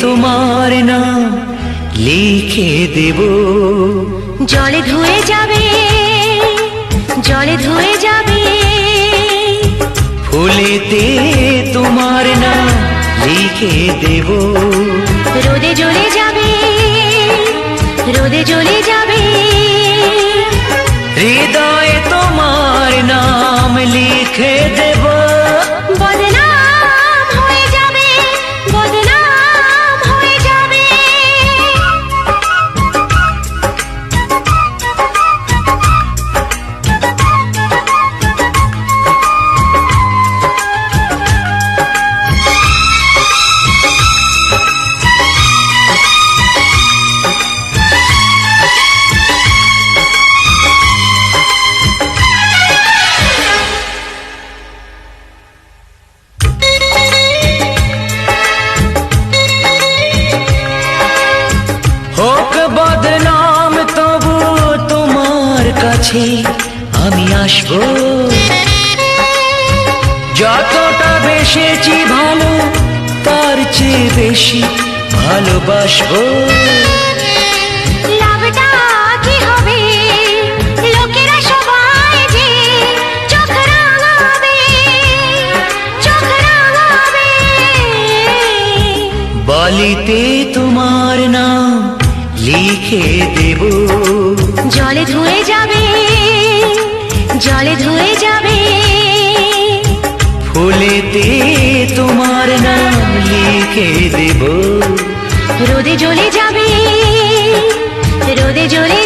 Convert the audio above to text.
তোমার নাম লিখে দেব। জলে ধুয়ে যাবে, জলে ধুয়ে যাবে, ফুলেতে তোমার নাম লিখে দেব। রোদে জ্বলে যাবে, রোদে জ্বলে যাবে, হৃদয়ে তোমার নাম লিখে দেব। বদনাম হয়ে যাবে, বদনাম হয়ে যাবে। হোক বদনাম তবু তোমার কাছে আমি আসবো। যতটা বেসেছি ভালো তার চেয়ে বেশি ভালোবাসবো। লাভটা কি হবে, লোকেরা সবাই যে চোখ রাঙাবে, চোখ রাঙাবে। বালিতে তোমার নাম লিখে দেব। জলে ধুয়ে যাবে, জলে ধুয়ে যাবে, ফুলেতে তোমার নাম লিখে দেব। রোদে জ্বলে যাবে, রোদে জ্বলে